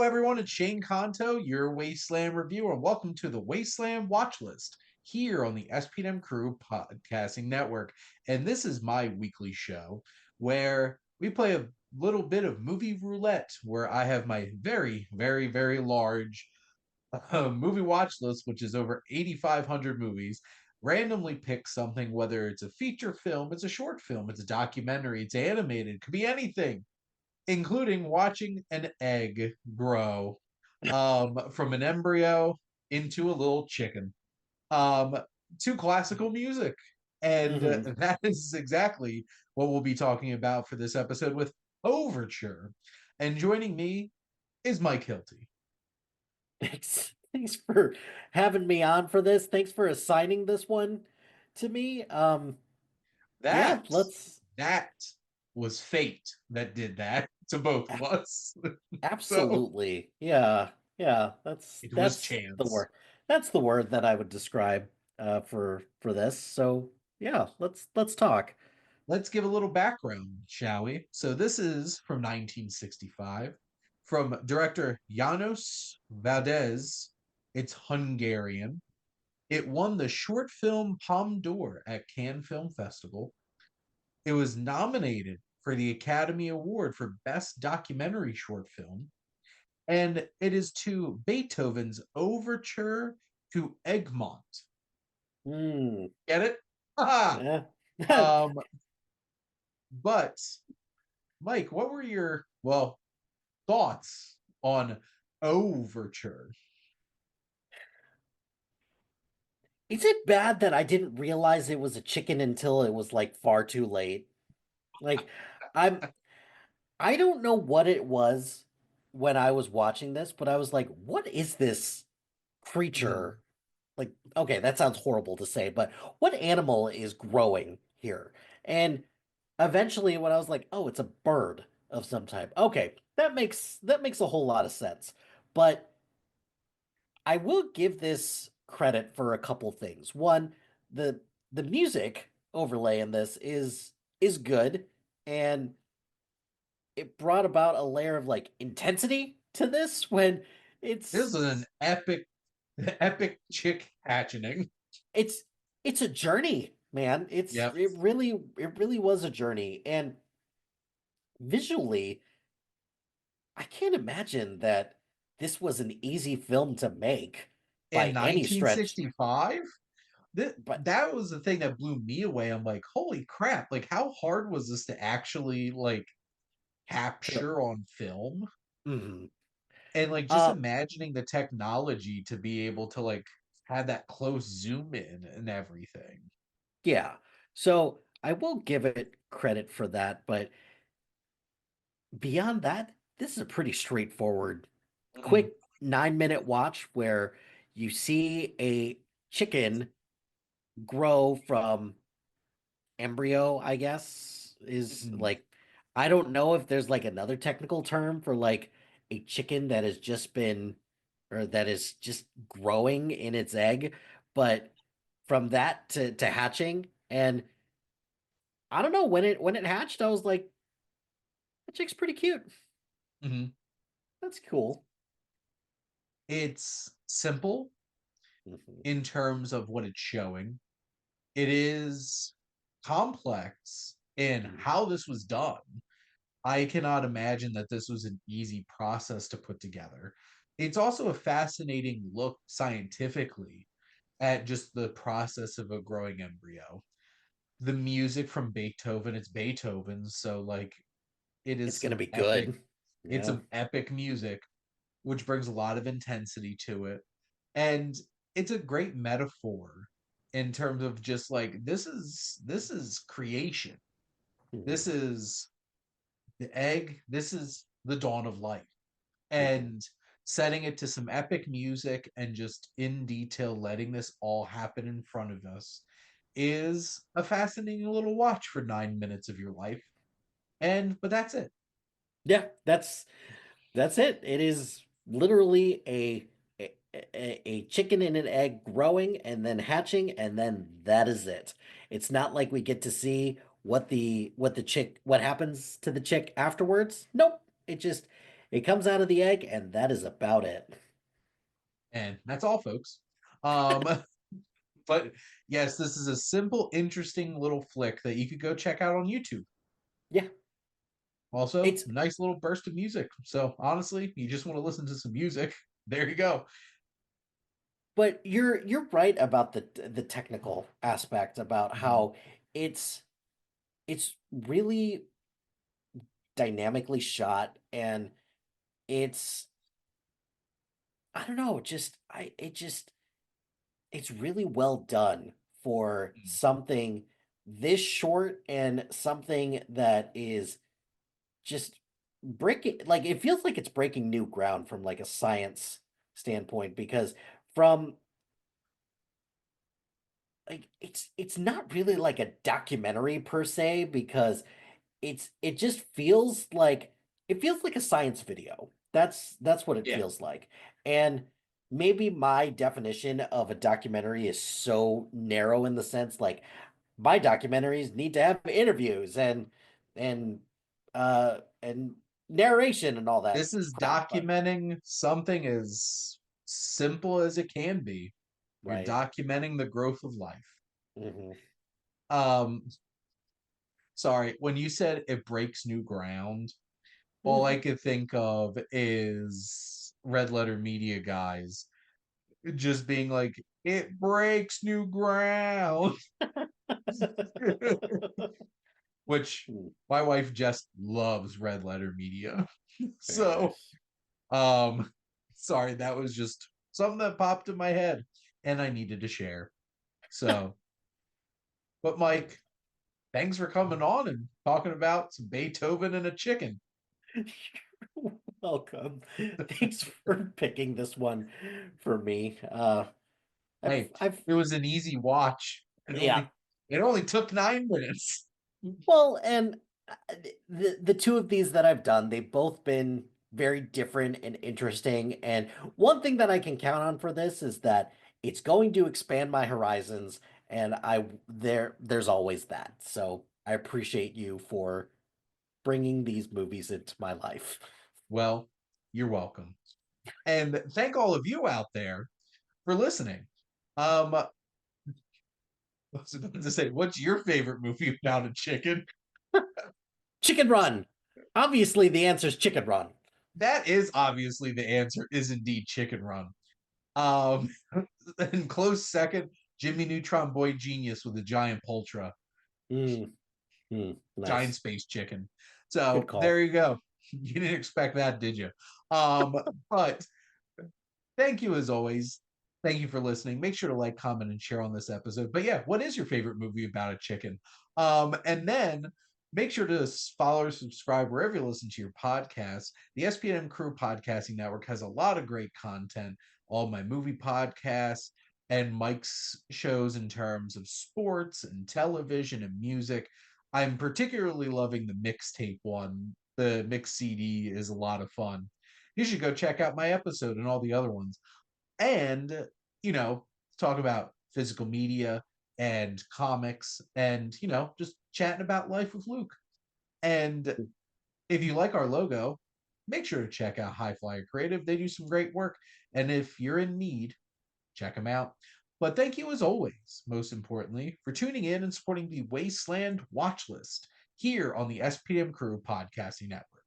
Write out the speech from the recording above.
Hello, everyone. It's Shane Conto, your Wasteland reviewer. Welcome to the Wasteland Watchlist here on the SPDM Crew podcasting network. And this is my weekly show where we play a little bit of movie roulette, where I have my very, very, very large movie watch list, which is over 8,500 movies. Randomly pick something, whether it's a feature film, it's a short film, it's a documentary, it's animated, it could be anything, including watching an egg grow from an embryo into a little chicken um, to classical music. And hmm that is exactly what we'll be talking about for this episode with Overture. And joining me is Mike Hilty. Thanks for having me on for this. Thanks for assigning this one to me. Yeah, That let's that was fate that did that to both of a- us. So absolutely. Yeah, that's it was that's the chance. word. That's the word that I would describe for this. So, yeah, let's talk. Let's give a little background, shall we? So this is from 1965 from director Janos Valdez. It's Hungarian. It won the short film Palme d'Or at Cannes Film Festival. It was nominated for the Academy Award for Best Documentary Short Film, and it is to Beethoven's Overture to Egmont. Hmm. Get it? Haha. Yeah. um, but Mike, what were your thoughts on Overture? Is it bad that I didn't realize it was a chicken until it was like far too late? Like I'm I don't know what it was when I was watching this, but I was like, what is this Mhm. creature? Like, okay, that sounds horrible to say, but what animal is growing here? And eventually when I was like, oh, it's a bird of some type. Okay, that makes a whole lot of sense. But I will give this credit for a couple things. One, the the music overlay in this is good, and it brought about a layer of like intensity to this when This it's is an epic chick hatching. it's it's a journey, man. It's Yep. it really was a journey. And visually, I can't imagine that this was an easy film to make by In any stretch. 1965, But that was the thing that blew me away. I'm like, holy crap! Like, how hard was this to actually like to capture on film? mhm. And like, just uh imagining the technology to be able to like have that close zoom in and everything. yeah. So I will give it credit for that, but beyond that, this is a pretty straightforward, Mhm. quick 9-minute watch where you see a chicken grow from embryo, I guess, is Mhm. like, I don't know if there's like another technical term for like a chicken that has just been, or that is just growing in its egg, but from that to hatching, and I don't know, when it hatched, I was like, that chick's pretty cute. Mhm. That's cool. It's simple Mhm. in terms of what it's showing. It is complex in Mhm. how this was done. I cannot imagine that this was an easy process to put together. It's also a fascinating look scientifically at just the process of a growing embryo. The music from Beethoven, it's Beethoven, so like it is It's gonna some be epic, good. it's Yeah. some epic music, which brings a lot of intensity to it. And it's a great metaphor in terms of just like this is creation. This Mhm. is the egg, this is the dawn of life. Mhm. And setting it to some epic music and just in detail letting this all happen in front of us is a fascinating little watch for 9 minutes of your life. And but that's it. Yeah, that's it. It is literally a chicken and an egg growing and then hatching, and then that is it. It's not like we get to see what happens to the chick afterwards. Nope. It just It comes out of the egg, and that is about it. And that's all, folks. Um, but yes, this is a simple, interesting little flick that you could go check out on YouTube. Yeah. Also, It's nice little burst of music. So honestly, you just want to listen to some music. There you go. but you're right about the technical aspect about Mhm. how it's it's really dynamically shot and it's I don't know, just I it just it's really well done for something this short and something that is just breaking like it feels like it's breaking new ground from like a science standpoint because from like it's not really like a documentary per se because it just feels like a science video. That's what it Yeah. feels like. And maybe my definition of a documentary is so narrow in the sense like my documentaries need to have interviews and and narration and all that This is crap, but documenting something as simple as it can be. You're right. documenting the growth of life. Hmm. Um, sorry, when you said it breaks new ground, all I Hmm. could think of is Red Letter Media guys just being like, it breaks new ground. Which my wife just loves Red Letter Media. Very So, nice. um, sorry, that was just something that popped in my head and I needed to share. So, but Mike, thanks for coming on and talking about some Beethoven and a chicken. Welcome. Thanks for picking this one for me. Hey, I've it was an easy watch. yeah. It only took 9 minutes. Well, and the two of these that I've done, they've both been very different and interesting. And one thing that I can count on for this is that it's going to expand my horizons, and there's always that. So I appreciate you for bringing these movies into my life. Well, you're welcome. And thank all of you out there for listening. I was about to say, what's your favorite movie about a chicken? Chicken Run. Obviously, the answer is Chicken Run. That is obviously the answer, is indeed Chicken Run. Um, in close second, Jimmy Neutron Boy Genius with a giant Poltra, Mm, giant nice. space chicken. Good So call. there you go. You didn't expect that, did you? Um, but thank you as always. Thank you for listening. Make sure to like, comment, and share on this episode. But yeah, what is your favorite movie about a chicken? And then make sure to follow or subscribe wherever you listen to your podcasts. The SPDM Crew Podcasting Network has a lot of great content. All my movie podcasts and Mike's shows in terms of sports and television and music. I'm particularly loving the mixtape one. The mix CD is a lot of fun. You should go check out my episode and all the other ones. And, you know, talk about physical media and comics and, just chatting about life with Luke. And if you like our logo, make sure to check out HiFlyer Creative. They do some great work. And if you're in need, check them out. But thank you as always, most importantly, for tuning in and supporting the Wasteland Watchlist here on the SPDM Crew Podcasting Network.